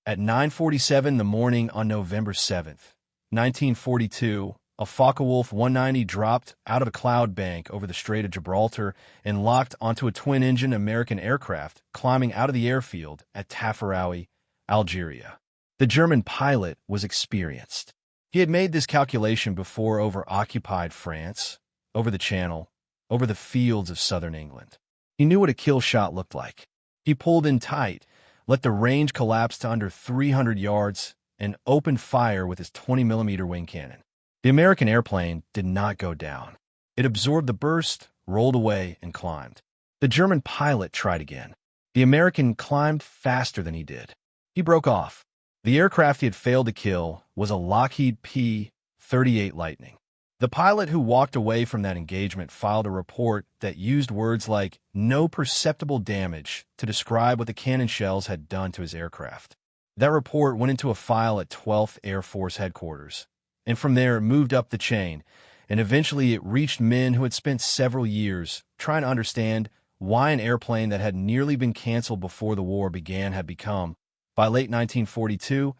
At 9:47 in the morning on November 7th, 1942, a Focke-Wulf 190 dropped out of a cloud bank over the Strait of Gibraltar and locked onto a twin-engine American aircraft climbing out of the airfield at Tafaraoui, Algeria. The German pilot was experienced. He had made this calculation before over occupied France, over the Channel, over the fields of southern England. He knew what a kill shot looked like. He pulled in tight, let the range collapse to under 300 yards, and opened fire with his 20mm wing cannon. The American airplane did not go down. It absorbed the burst, rolled away, and climbed. The German pilot tried again. The American climbed faster than he did. He broke off. The aircraft he had failed to kill was a Lockheed P-38 Lightning. The pilot who walked away from that engagement filed a report that used words like "no perceptible damage" to describe what the cannon shells had done to his aircraft. That report went into a file at 12th Air Force Headquarters, and from there it moved up the chain, and eventually it reached men who had spent several years trying to understand why an airplane that had nearly been canceled before the war began had become, by late 1942,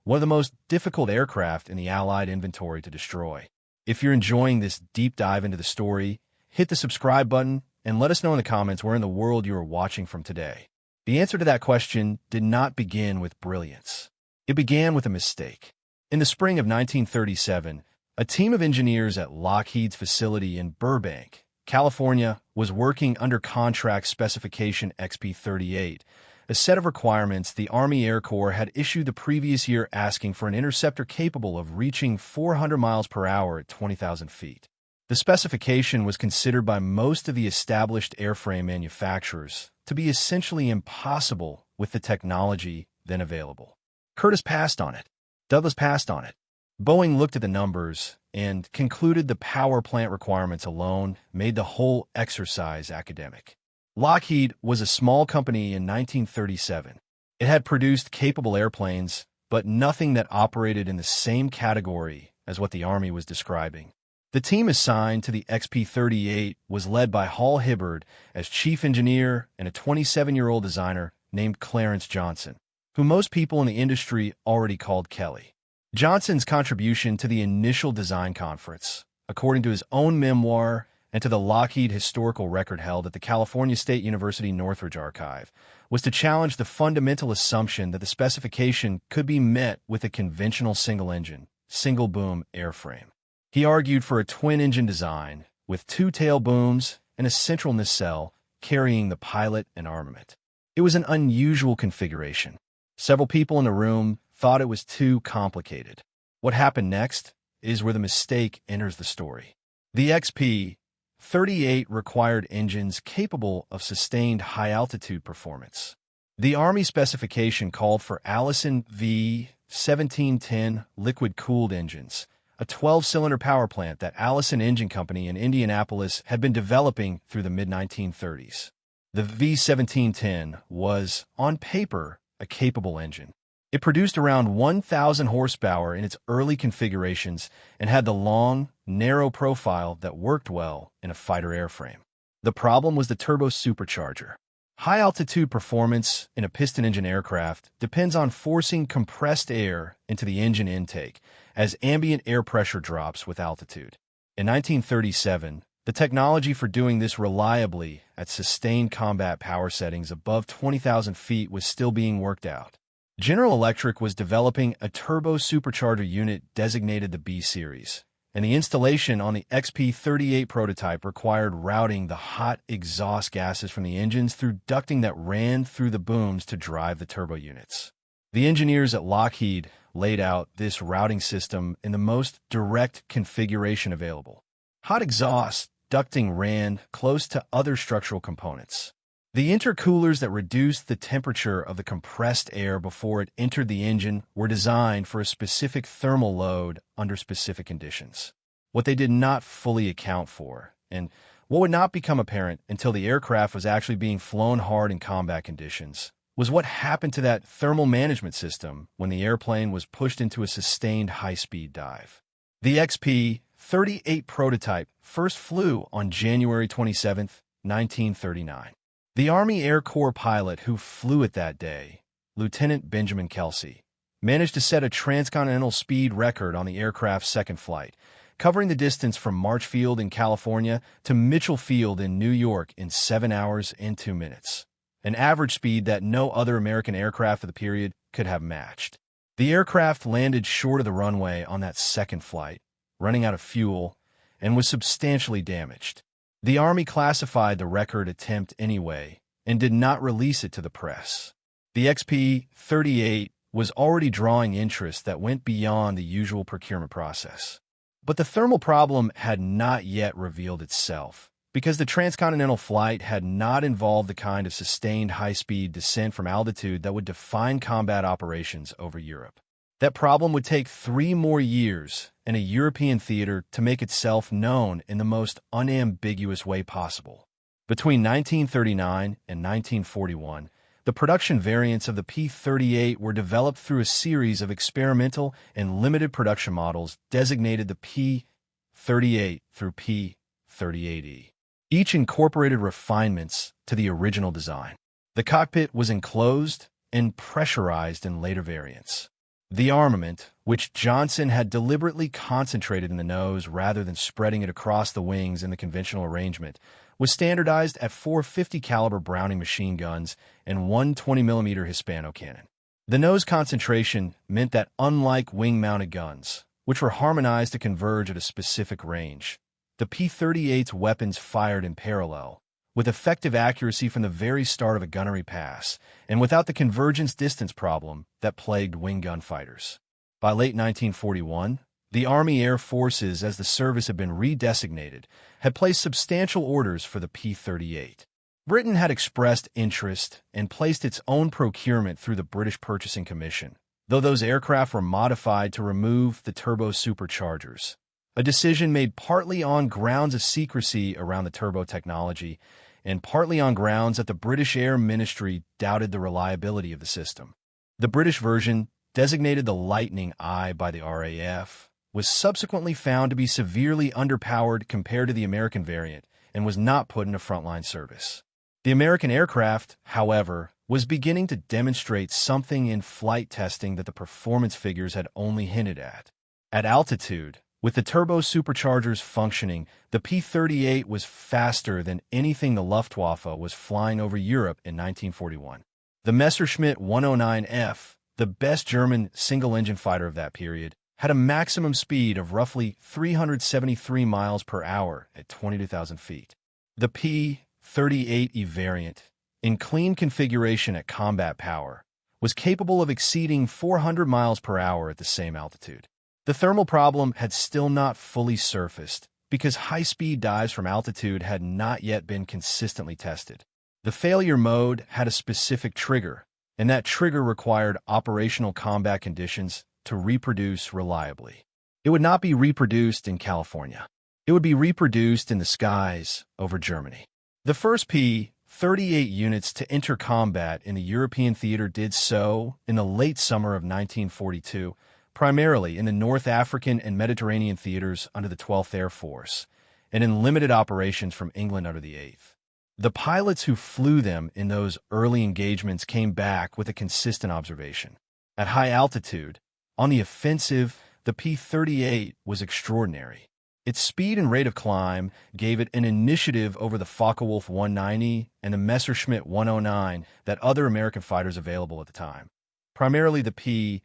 one of the most difficult aircraft in the Allied inventory to destroy. If you're enjoying this deep dive into the story, hit the subscribe button and let us know in the comments where in the world you are watching from today. The answer to that question did not begin with brilliance. It began with a mistake. In the spring of 1937, a team of engineers at Lockheed's facility in Burbank, California, was working under contract specification XP-38, a set of requirements the Army Air Corps had issued the previous year asking for an interceptor capable of reaching 400 miles per hour at 20,000 feet. The specification was considered by most of the established airframe manufacturers to be essentially impossible with the technology then available. Curtiss passed on it. Douglas passed on it. Boeing looked at the numbers and concluded the power plant requirements alone made the whole exercise academic. Lockheed was a small company in 1937. It had produced capable airplanes, but nothing that operated in the same category as what the Army was describing. The team assigned to the XP-38 was led by Hall Hibbard as chief engineer and a 27-year-old designer named Clarence Johnson, who most people in the industry already called Kelly. Johnson's contribution to the initial design conference, according to his own memoir and to the Lockheed historical record held at the California State University Northridge Archive, was to challenge the fundamental assumption that the specification could be met with a conventional single-engine, single-boom airframe. He argued for a twin-engine design with two tail booms and a central nacelle carrying the pilot and armament. It was an unusual configuration. Several people in the room thought it was too complicated. What happened next is where the mistake enters the story. The XP-38 required engines capable of sustained high-altitude performance. The Army specification called for Allison V-1710 liquid-cooled engines, a 12-cylinder power plant that Allison Engine Company in Indianapolis had been developing through the mid-1930s. The V-1710 was, on paper, a capable engine. It produced around 1,000 horsepower in its early configurations and had the long, narrow profile that worked well in a fighter airframe. The problem was the turbo supercharger. High-altitude performance in a piston-engine aircraft depends on forcing compressed air into the engine intake as ambient air pressure drops with altitude. In 1937, the technology for doing this reliably at sustained combat power settings above 20,000 feet was still being worked out. General Electric was developing a turbo supercharger unit designated the B-Series, and the installation on the XP-38 prototype required routing the hot exhaust gases from the engines through ducting that ran through the booms to drive the turbo units. The engineers at Lockheed laid out this routing system in the most direct configuration available. Hot exhaust ducting ran close to other structural components. The intercoolers that reduced the temperature of the compressed air before it entered the engine were designed for a specific thermal load under specific conditions. What they did not fully account for, and what would not become apparent until the aircraft was actually being flown hard in combat conditions, was what happened to that thermal management system when the airplane was pushed into a sustained high-speed dive. The XP-38 prototype first flew on January 27, 1939. The Army Air Corps pilot who flew it that day Lieutenant Benjamin Kelsey, managed to set a transcontinental speed record on the aircraft's second flight, covering the distance from Marchfield in California to Mitchell Field in New York in 7 hours and 2 minutes, an average speed that no other American aircraft of the period could have matched. The aircraft landed short of the runway on that second flight, running out of fuel, and was substantially damaged. The Army classified the record attempt anyway and did not release it to the press. The XP-38 was already drawing interest that went beyond the usual procurement process. But the thermal problem had not yet revealed itself, because the transcontinental flight had not involved the kind of sustained high-speed descent from altitude that would define combat operations over Europe. That problem would take 3 more years in a European theater to make itself known in the most unambiguous way possible. Between 1939 and 1941, the production variants of the P-38 were developed through a series of experimental and limited production models designated the P-38 through P-38E. Each incorporated refinements to the original design. The cockpit was enclosed and pressurized in later variants. The armament, which Johnson had deliberately concentrated in the nose rather than spreading it across the wings in the conventional arrangement, was standardized at 4 50-caliber Browning machine guns and 1 20mm Hispano cannon. The nose concentration meant that, unlike wing-mounted guns, which were harmonized to converge at a specific range, the P-38's weapons fired in parallel, with effective accuracy from the very start of a gunnery pass, and without the convergence distance problem that plagued wing gun fighters. By late 1941, the Army Air Forces, as the service had been redesignated, had placed substantial orders for the P-38. Britain had expressed interest and placed its own procurement through the British Purchasing Commission, though those aircraft were modified to remove the turbo superchargers, a decision made partly on grounds of secrecy around the turbo technology and partly on grounds that the British Air Ministry doubted the reliability of the system. The British version, designated the Lightning I by the RAF, was subsequently found to be severely underpowered compared to the American variant and was not put into frontline service. The American aircraft, however, was beginning to demonstrate something in flight testing that the performance figures had only hinted at. At altitude, with the turbo superchargers functioning, the P-38 was faster than anything the Luftwaffe was flying over Europe in 1941. The Messerschmitt 109F, the best German single-engine fighter of that period, had a maximum speed of roughly 373 miles per hour at 22,000 feet. The P-38E variant, in clean configuration at combat power, was capable of exceeding 400 miles per hour at the same altitude. The thermal problem had still not fully surfaced because high-speed dives from altitude had not yet been consistently tested. The failure mode had a specific trigger, and that trigger required operational combat conditions to reproduce reliably. It would not be reproduced in California. It would be reproduced in the skies over Germany. The first P-38 units to enter combat in the European theater did so in the late summer of 1942, primarily in the North African and Mediterranean theaters under the 12th Air Force, and in limited operations from England under the 8th. The pilots who flew them in those early engagements came back with a consistent observation. At high altitude, on the offensive, the P-38 was extraordinary. Its speed and rate of climb gave it an initiative over the Focke-Wulf 190 and the Messerschmitt 109 that other American fighters available at the time, primarily the P-40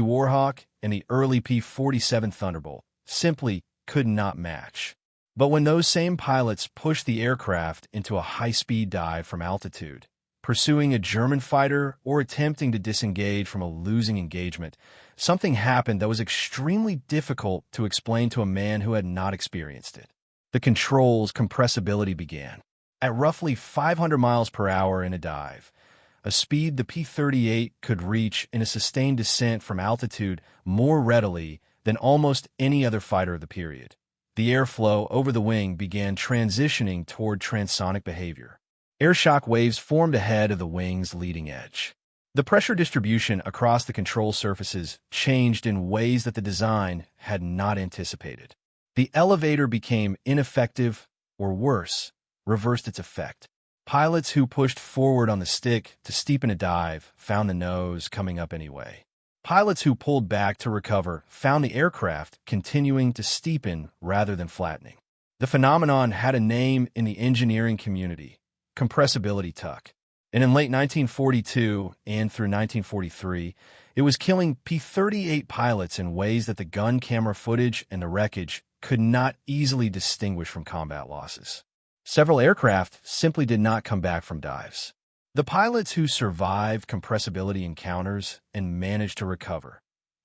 Warhawk and the early P-47 Thunderbolt, simply could not match. But when those same pilots pushed the aircraft into a high-speed dive from altitude, pursuing a German fighter or attempting to disengage from a losing engagement, something happened that was extremely difficult to explain to a man who had not experienced it. The controls' compressibility began. At roughly 500 miles per hour in a dive, a speed the P-38 could reach in a sustained descent from altitude more readily than almost any other fighter of the period. The airflow over the wing began transitioning toward transonic behavior. Airshock waves formed ahead of the wing's leading edge. The pressure distribution across the control surfaces changed in ways that the design had not anticipated. The elevator became ineffective, or worse, reversed its effect. Pilots who pushed forward on the stick to steepen a dive found the nose coming up anyway. Pilots who pulled back to recover found the aircraft continuing to steepen rather than flattening. The phenomenon had a name in the engineering community: compressibility tuck. And in late 1942 and through 1943, it was killing P-38 pilots in ways that the gun camera footage and the wreckage could not easily distinguish from combat losses. Several aircraft simply did not come back from dives. The pilots who survived compressibility encounters and managed to recover,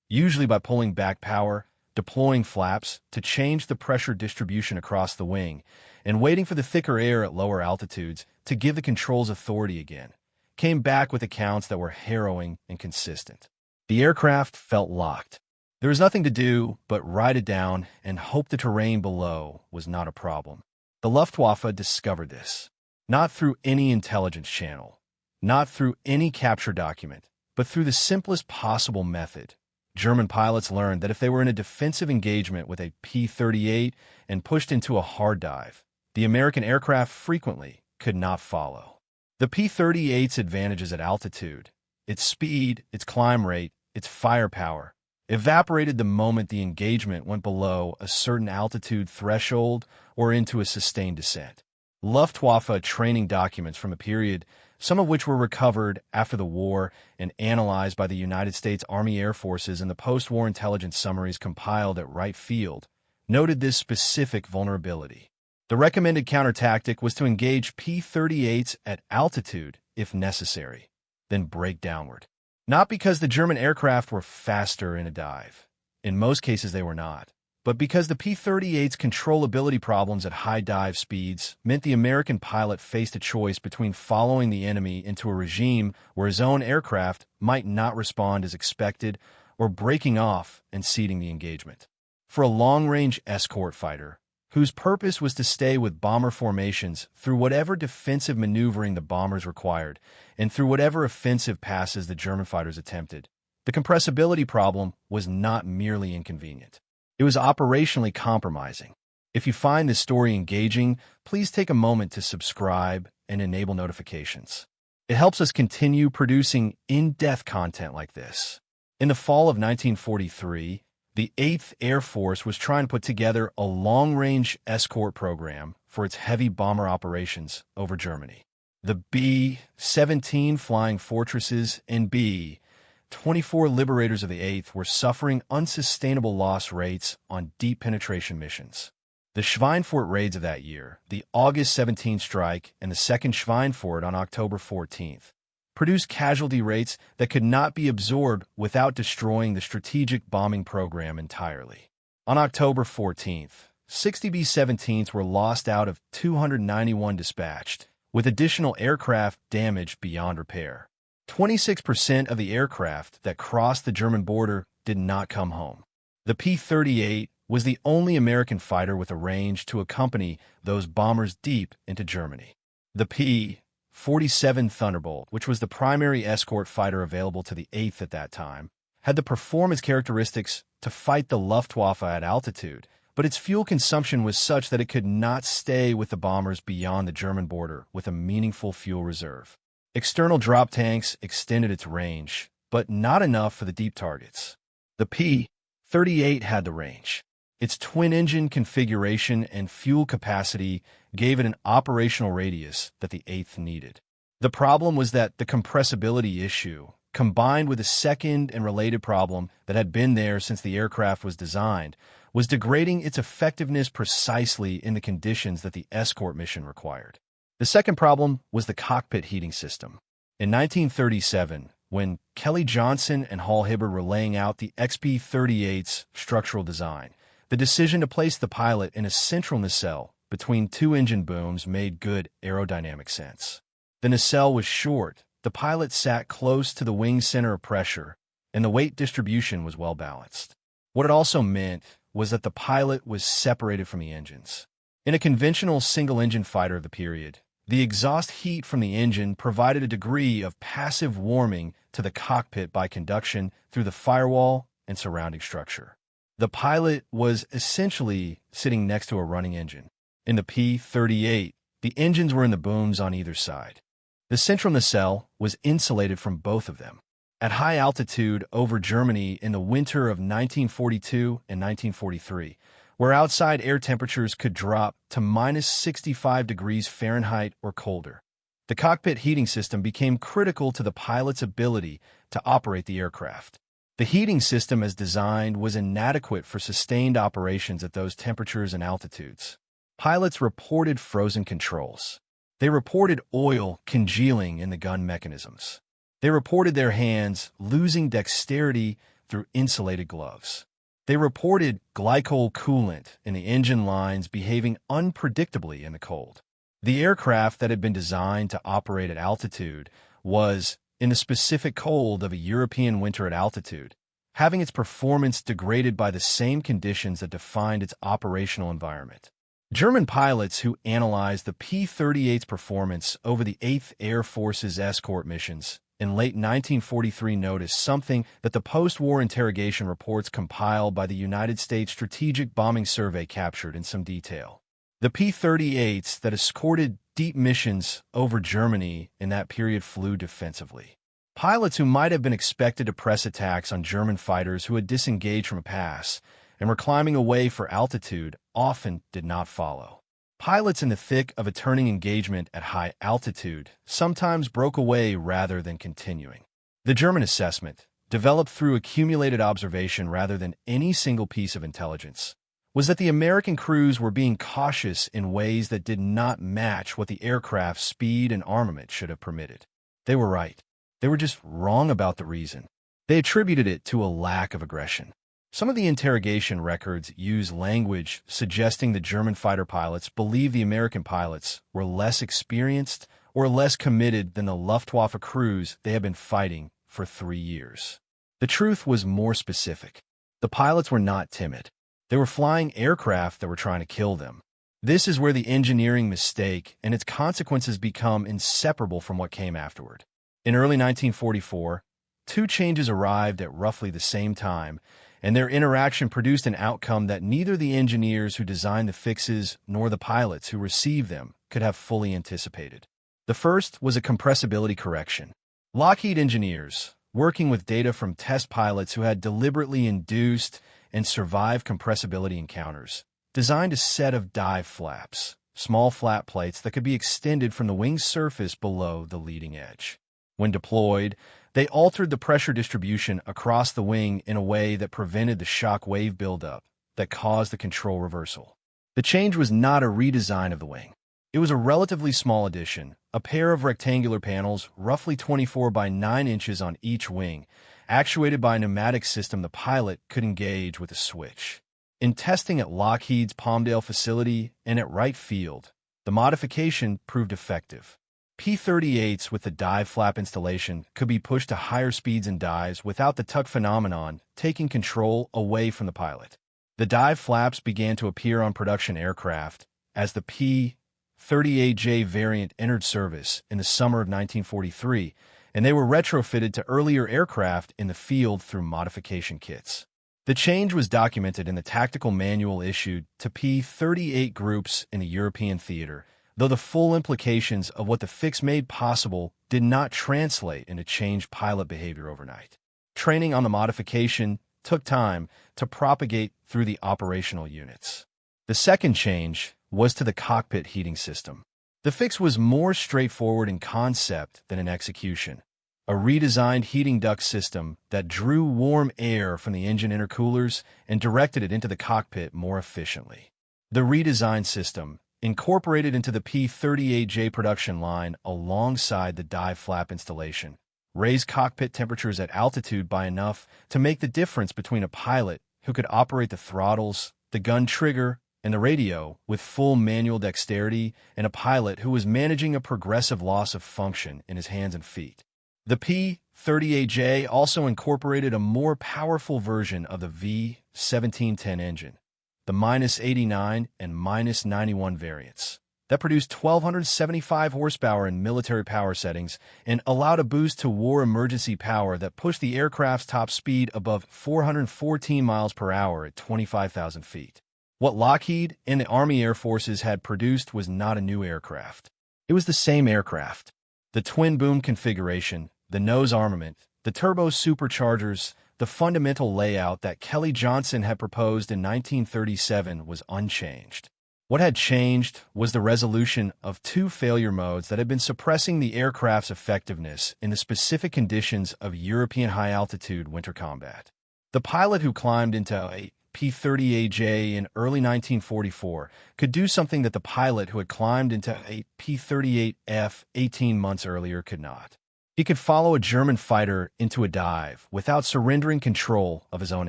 usually by pulling back power, deploying flaps to change the pressure distribution across the wing, and waiting for the thicker air at lower altitudes to give the controls authority again, came back with accounts that were harrowing and consistent. The aircraft felt locked. There was nothing to do but ride it down and hope the terrain below was not a problem. The Luftwaffe discovered this, not through any intelligence channel, not through any capture document, but through the simplest possible method. German pilots learned that if they were in a defensive engagement with a P-38 and pushed into a hard dive, the American aircraft frequently could not follow. The P-38's advantages at altitude, its speed, its climb rate, its firepower, evaporated the moment the engagement went below a certain altitude threshold or into a sustained descent. Luftwaffe training documents from a period, some of which were recovered after the war and analyzed by the United States Army Air Forces and the post-war intelligence summaries compiled at Wright Field, noted this specific vulnerability. The recommended counter-tactic was to engage P-38s at altitude if necessary, then break downward. Not because the German aircraft were faster in a dive. In most cases they were not. But because the P-38's controllability problems at high dive speeds meant the American pilot faced a choice between following the enemy into a regime where his own aircraft might not respond as expected or breaking off and ceding the engagement. For a long-range escort fighter, whose purpose was to stay with bomber formations through whatever defensive maneuvering the bombers required and through whatever offensive passes the German fighters attempted, the compressibility problem was not merely inconvenient. It was operationally compromising. If you find this story engaging, please take a moment to subscribe and enable notifications. It helps us continue producing in-depth content like this. In the fall of 1943, the 8th Air Force was trying to put together a long-range escort program for its heavy bomber operations over Germany. The B-17 Flying Fortresses and B-24 Liberators of the 8th were suffering unsustainable loss rates on deep penetration missions. The Schweinfurt raids of that year, the August 17 strike, and the second Schweinfurt on October 14th, produced casualty rates that could not be absorbed without destroying the strategic bombing program entirely. On October 14th, 60 B-17s were lost out of 291 dispatched, with additional aircraft damaged beyond repair. 26% of the aircraft that crossed the German border did not come home. The P-38 was the only American fighter with a range to accompany those bombers deep into Germany. The P-47 Thunderbolt, which was the primary escort fighter available to the 8th at that time, had the performance characteristics to fight the Luftwaffe at altitude, but its fuel consumption was such that it could not stay with the bombers beyond the German border with a meaningful fuel reserve. External drop tanks extended its range, but not enough for the deep targets. The P-38 had the range. Its twin-engine configuration and fuel capacity gave it an operational radius that the 8th needed. The problem was that the compressibility issue, combined with a second and related problem that had been there since the aircraft was designed, was degrading its effectiveness precisely in the conditions that the escort mission required. The second problem was the cockpit heating system. In 1937, when Kelly Johnson and Hall Hibbard were laying out the XP-38's structural design, the decision to place the pilot in a central nacelle between two engine booms made good aerodynamic sense. The nacelle was short, the pilot sat close to the wing center of pressure, and the weight distribution was well balanced. What it also meant was that the pilot was separated from the engines. In a conventional single-engine fighter of the period, the exhaust heat from the engine provided a degree of passive warming to the cockpit by conduction through the firewall and surrounding structure. The pilot was essentially sitting next to a running engine. In the P-38, The engines were in the booms on either side. The central nacelle was insulated from both of them. At high altitude over Germany in the winter of 1942 and 1943, where outside air temperatures could drop to minus 65 degrees Fahrenheit or colder, the cockpit heating system became critical to the pilot's ability to operate the aircraft. The heating system as designed was inadequate for sustained operations at those temperatures and altitudes. Pilots reported frozen controls. They reported oil congealing in the gun mechanisms. They reported their hands losing dexterity through insulated gloves. They reported glycol coolant in the engine lines behaving unpredictably in the cold. The aircraft that had been designed to operate at altitude was, in the specific cold of a European winter at altitude, having its performance degraded by the same conditions that defined its operational environment. German pilots who analyzed the P-38's performance over the 8th Air Force's escort missions in late 1943 noticed something that the post-war interrogation reports compiled by the United States Strategic Bombing Survey captured in some detail. The P-38s that escorted deep missions over Germany in that period flew defensively. Pilots who might have been expected to press attacks on German fighters who had disengaged from a pass and were climbing away for altitude often did not follow. Pilots in the thick of a turning engagement at high altitude sometimes broke away rather than continuing. The German assessment, developed through accumulated observation rather than any single piece of intelligence, was that the American crews were being cautious in ways that did not match what the aircraft's speed and armament should have permitted. They were right. They were just wrong about the reason. They attributed it to a lack of aggression. Some of the interrogation records use language suggesting the German fighter pilots believed the American pilots were less experienced or less committed than the Luftwaffe crews they had been fighting for 3 years. The truth was more specific. The pilots were not timid. They were flying aircraft that were trying to kill them. This is where the engineering mistake and its consequences become inseparable from what came afterward. In early 1944, 2 changes arrived at roughly the same time, and their interaction produced an outcome that neither the engineers who designed the fixes nor the pilots who received them could have fully anticipated. The first was a compressibility correction. Lockheed engineers, working with data from test pilots who had deliberately induced and survived compressibility encounters, designed a set of dive flaps, small flat plates that could be extended from the wing's surface below the leading edge. When deployed, they altered the pressure distribution across the wing in a way that prevented the shock wave buildup that caused the control reversal. The change was not a redesign of the wing. It was a relatively small addition, a pair of rectangular panels roughly 24 by 9 inches on each wing, actuated by a pneumatic system the pilot could engage with a switch. In testing at Lockheed's Palmdale facility and at Wright Field, the modification proved effective. P-38s with the dive flap installation could be pushed to higher speeds and dives without the tuck phenomenon taking control away from the pilot. The dive flaps began to appear on production aircraft as the P-38J variant entered service in the summer of 1943, and they were retrofitted to earlier aircraft in the field through modification kits. The change was documented in the tactical manual issued to P-38 groups in the European theater, though the full implications of what the fix made possible did not translate into changed pilot behavior overnight. Training on the modification took time to propagate through the operational units. The second change was to the cockpit heating system. The fix was more straightforward in concept than in execution. A redesigned heating duct system that drew warm air from the engine intercoolers and directed it into the cockpit more efficiently. The redesigned system, incorporated into the P-38J production line alongside the dive flap installation, raised cockpit temperatures at altitude by enough to make the difference between a pilot who could operate the throttles, the gun trigger, and the radio with full manual dexterity and a pilot who was managing a progressive loss of function in his hands and feet. The P-38J also incorporated a more powerful version of the V-1710 engine, the -89 and -91 variants, that produced 1,275 horsepower in military power settings and allowed a boost to war emergency power that pushed the aircraft's top speed above 414 miles per hour at 25,000 feet. What Lockheed and the Army Air Forces had produced was not a new aircraft. It was the same aircraft. The twin-boom configuration, the nose armament, the turbo superchargers, the fundamental layout that Kelly Johnson had proposed in 1937 was unchanged. What had changed was the resolution of two failure modes that had been suppressing the aircraft's effectiveness in the specific conditions of European high-altitude winter combat. The pilot who climbed into a P-38J in early 1944 could do something that the pilot who had climbed into a P-38F 18 months earlier could not. He could follow a German fighter into a dive without surrendering control of his own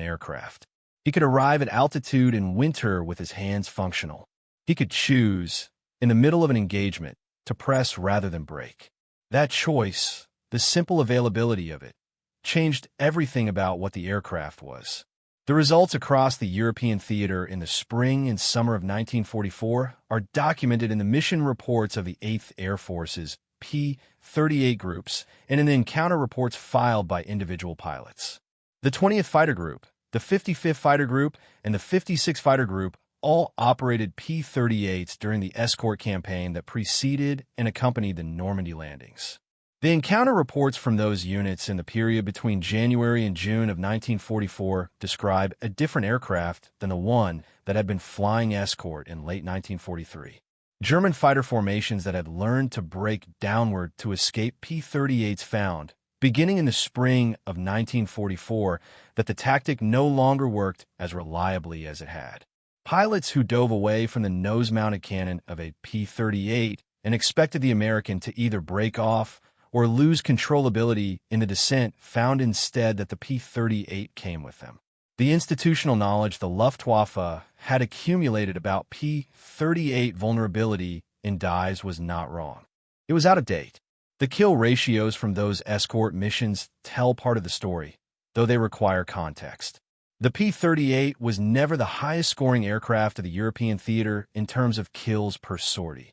aircraft. He could arrive at altitude in winter with his hands functional. He could choose, in the middle of an engagement, to press rather than brake. That choice, the simple availability of it, changed everything about what the aircraft was. The results across the European theater in the spring and summer of 1944 are documented in the mission reports of the 8th Air Force's P-38 groups and in the encounter reports filed by individual pilots. The 20th Fighter Group, the 55th Fighter Group, and the 56th Fighter Group all operated P-38s during the escort campaign that preceded and accompanied the Normandy landings. The encounter reports from those units in the period between January and June of 1944 describe a different aircraft than the one that had been flying escort in late 1943. German fighter formations that had learned to break downward to escape P-38s found, beginning in the spring of 1944, that the tactic no longer worked as reliably as it had. Pilots who dove away from the nose-mounted cannon of a P-38 and expected the American to either break off or lose controllability in the descent found instead that the P-38 came with them. The institutional knowledge the Luftwaffe had accumulated about P-38 vulnerability in dives was not wrong. It was out of date. The kill ratios from those escort missions tell part of the story, though they require context. The P-38 was never the highest-scoring aircraft of the European theater in terms of kills per sortie.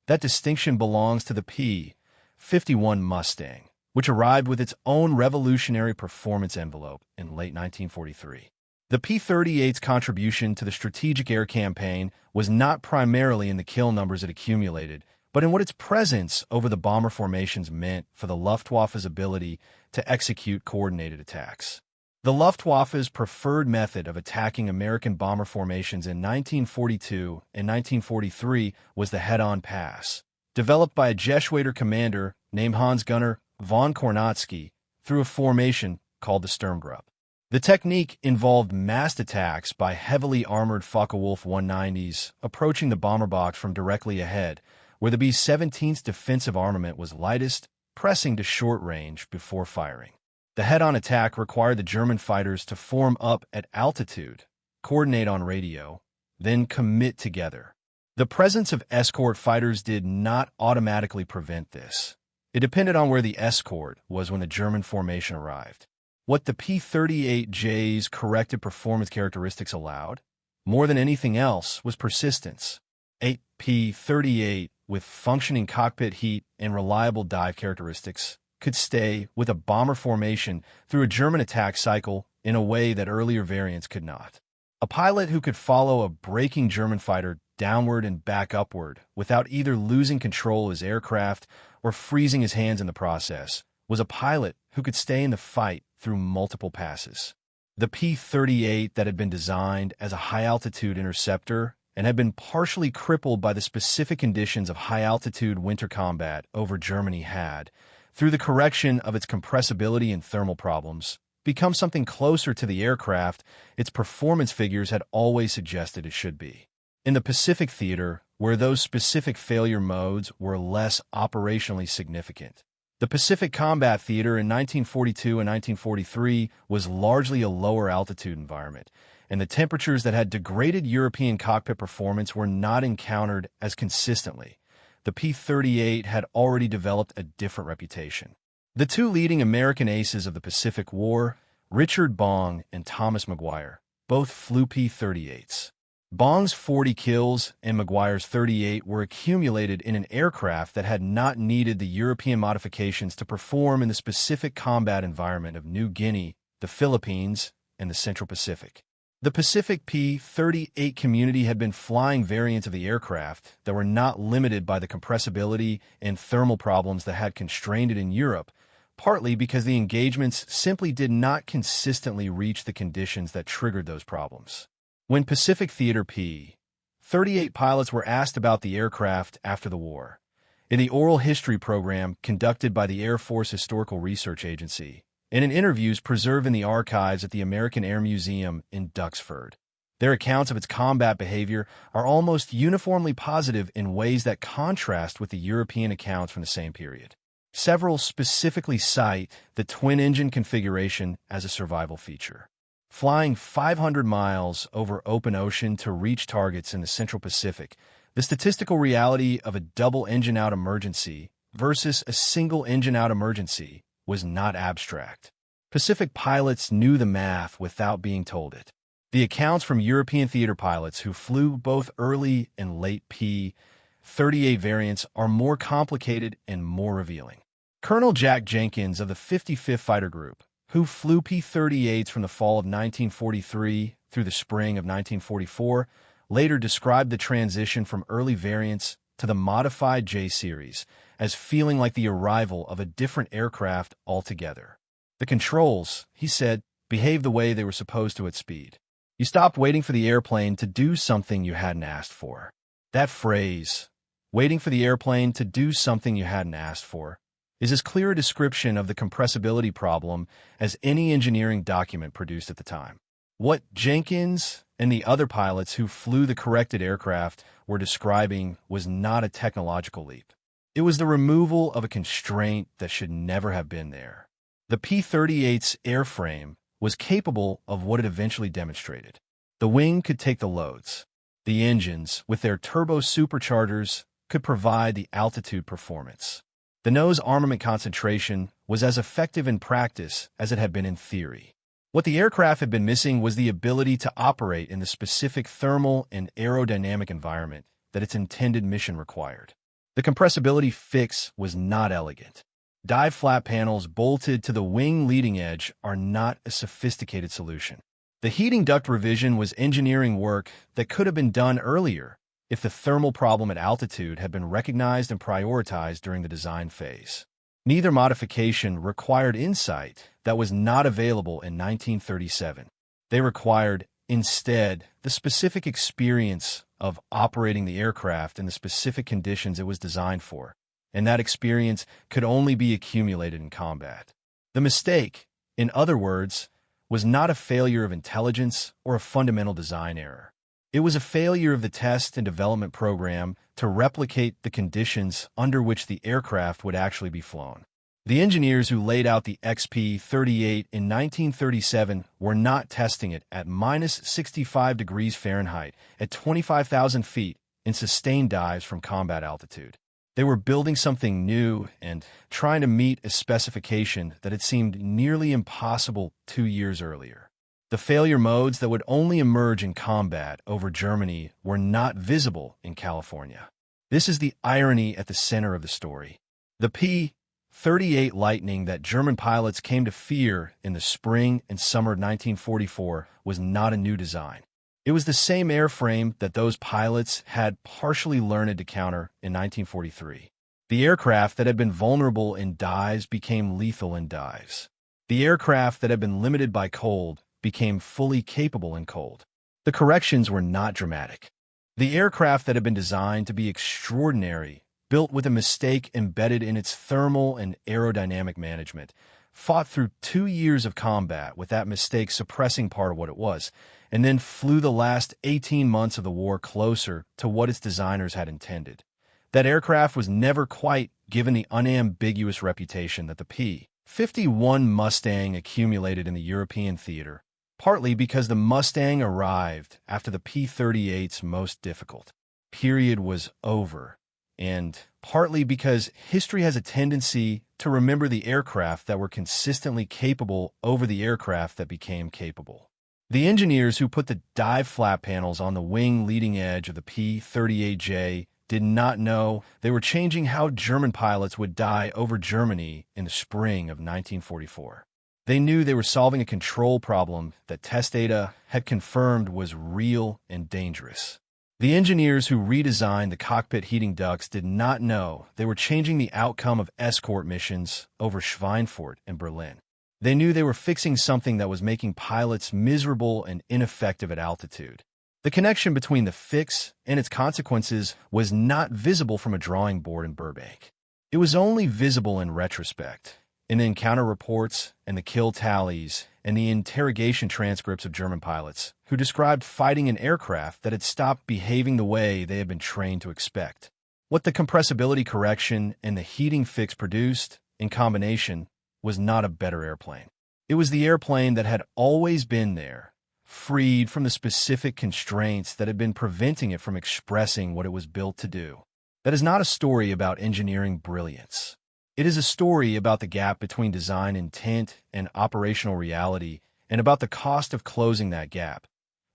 That distinction belongs to the P-51 Mustang, which arrived with its own revolutionary performance envelope in late 1943. The P-38's contribution to the Strategic Air Campaign was not primarily in the kill numbers it accumulated, but in what its presence over the bomber formations meant for the Luftwaffe's ability to execute coordinated attacks. The Luftwaffe's preferred method of attacking American bomber formations in 1942 and 1943 was the head-on pass, developed by a Jesuiter commander named Hans-Gunnar von Kornatzky through a formation called the Sturmgruppe. The technique involved massed attacks by heavily armored Focke-Wulf 190s approaching the bomber box from directly ahead, where the B-17's defensive armament was lightest, pressing to short range before firing. The head-on attack required the German fighters to form up at altitude, coordinate on radio, then commit together. The presence of escort fighters did not automatically prevent this. It depended on where the escort was when the German formation arrived. What the P-38J's corrected performance characteristics allowed, more than anything else, was persistence. A P-38 with functioning cockpit heat and reliable dive characteristics could stay with a bomber formation through a German attack cycle in a way that earlier variants could not. A pilot who could follow a braking German fighter downward and back upward without either losing control of his aircraft or freezing his hands in the process was a pilot who could stay in the fight through multiple passes. The P-38 that had been designed as a high-altitude interceptor and had been partially crippled by the specific conditions of high-altitude winter combat over Germany had, through the correction of its compressibility and thermal problems, become something closer to the aircraft its performance figures had always suggested it should be. In the Pacific theater, where those specific failure modes were less operationally significant, the Pacific Combat Theater in 1942 and 1943 was largely a lower altitude environment, and the temperatures that had degraded European cockpit performance were not encountered as consistently. The P-38 had already developed a different reputation. The two leading American aces of the Pacific War, Richard Bong and Thomas McGuire, both flew P-38s. Bong's 40 kills and McGuire's 38 were accumulated in an aircraft that had not needed the European modifications to perform in the specific combat environment of New Guinea, the Philippines, and the Central Pacific. The Pacific P-38 community had been flying variants of the aircraft that were not limited by the compressibility and thermal problems that had constrained it in Europe, partly because the engagements simply did not consistently reach the conditions that triggered those problems. When Pacific Theater P-38 pilots were asked about the aircraft after the war, in the oral history program conducted by the Air Force Historical Research Agency, and in interviews preserved in the archives at the American Air Museum in Duxford, their accounts of its combat behavior are almost uniformly positive in ways that contrast with the European accounts from the same period. Several specifically cite the twin-engine configuration as a survival feature. Flying 500 miles over open ocean to reach targets in the Central Pacific, the statistical reality of a double-engine-out emergency versus a single-engine-out emergency was not abstract. Pacific pilots knew the math without being told it. The accounts from European theater pilots who flew both early and late P-38 variants are more complicated and more revealing. Colonel Jack Jenkins of the 55th Fighter Group, who flew P-38s from the fall of 1943 through the spring of 1944, later described the transition from early variants to the modified J-series as feeling like the arrival of a different aircraft altogether. The controls, he said, behaved the way they were supposed to at speed. You stopped waiting for the airplane to do something you hadn't asked for. That phrase, waiting for the airplane to do something you hadn't asked for, is as clear a description of the compressibility problem as any engineering document produced at the time. What Jenkins and the other pilots who flew the corrected aircraft were describing was not a technological leap. It was the removal of a constraint that should never have been there. The P-38's airframe was capable of what it eventually demonstrated. The wing could take the loads. The engines, with their turbo superchargers, could provide the altitude performance. The nose armament concentration was as effective in practice as it had been in theory. What the aircraft had been missing was the ability to operate in the specific thermal and aerodynamic environment that its intended mission required. The compressibility fix was not elegant. Dive flap panels bolted to the wing leading edge are not a sophisticated solution. The heating duct revision was engineering work that could have been done earlier if the thermal problem at altitude had been recognized and prioritized during the design phase. Neither modification required insight that was not available in 1937. They required, instead, the specific experience of operating the aircraft in the specific conditions it was designed for, and that experience could only be accumulated in combat. The mistake, in other words, was not a failure of intelligence or a fundamental design error. It was a failure of the test and development program to replicate the conditions under which the aircraft would actually be flown. The engineers who laid out the XP-38 in 1937 were not testing it at minus 65 degrees Fahrenheit at 25,000 feet in sustained dives from combat altitude. They were building something new and trying to meet a specification that had seemed nearly impossible 2 years earlier. The failure modes that would only emerge in combat over Germany were not visible in California. This is the irony at the center of the story. The P-38 Lightning that German pilots came to fear in the spring and summer of 1944 was not a new design. It was the same airframe that those pilots had partially learned to counter in 1943. The aircraft that had been vulnerable in dives became lethal in dives. The aircraft that had been limited by cold became fully capable in cold. The corrections were not dramatic. The aircraft that had been designed to be extraordinary, built with a mistake embedded in its thermal and aerodynamic management, fought through 2 years of combat with that mistake suppressing part of what it was, and then flew the last 18 months of the war closer to what its designers had intended. That aircraft was never quite given the unambiguous reputation that the P-51 Mustang accumulated in the European theater, partly because the Mustang arrived after the P-38's most difficult period was over, and partly because history has a tendency to remember the aircraft that were consistently capable over the aircraft that became capable. The engineers who put the dive flap panels on the wing leading edge of the P-38J did not know they were changing how German pilots would die over Germany in the spring of 1944. They knew they were solving a control problem that test data had confirmed was real and dangerous. The engineers who redesigned the cockpit heating ducts did not know they were changing the outcome of escort missions over Schweinfurt and Berlin. They knew they were fixing something that was making pilots miserable and ineffective at altitude. The connection between the fix and its consequences was not visible from a drawing board in Burbank. It was only visible in retrospect, in the encounter reports and the kill tallies and the interrogation transcripts of German pilots who described fighting an aircraft that had stopped behaving the way they had been trained to expect. What the compressibility correction and the heating fix produced, in combination, was not a better airplane. It was the airplane that had always been there, freed from the specific constraints that had been preventing it from expressing what it was built to do. That is not a story about engineering brilliance. It is a story about the gap between design intent and operational reality, and about the cost of closing that gap,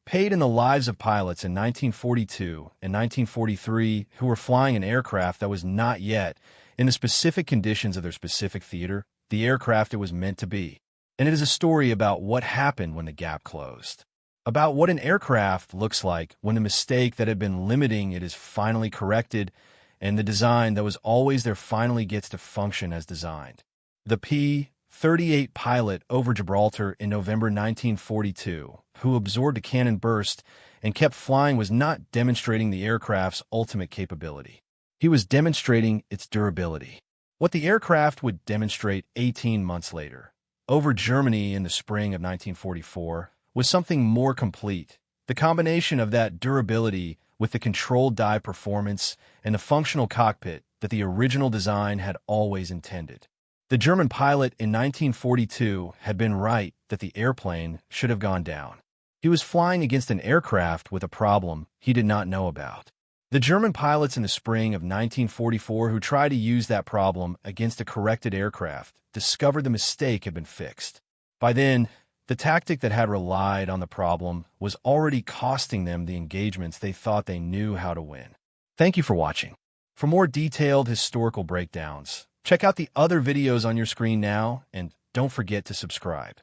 paid in the lives of pilots in 1942 and 1943 who were flying an aircraft that was not yet, in the specific conditions of their specific theater, the aircraft it was meant to be. And it is a story about what happened when the gap closed, about what an aircraft looks like when the mistake that had been limiting it is finally corrected, and the design that was always there finally gets to function as designed. The P-38 pilot over Gibraltar in November 1942, who absorbed a cannon burst and kept flying, was not demonstrating the aircraft's ultimate capability. He was demonstrating its durability. What the aircraft would demonstrate 18 months later, over Germany in the spring of 1944, was something more complete. The combination of that durability with the controlled dive performance and the functional cockpit that the original design had always intended. The German pilot in 1942 had been right that the airplane should have gone down. He was flying against an aircraft with a problem he did not know about. The German pilots in the spring of 1944 who tried to use that problem against a corrected aircraft discovered the mistake had been fixed. By then, the tactic that had relied on the problem was already costing them the engagements they thought they knew how to win. Thank you for watching. For more detailed historical breakdowns, check out the other videos on your screen now, and don't forget to subscribe.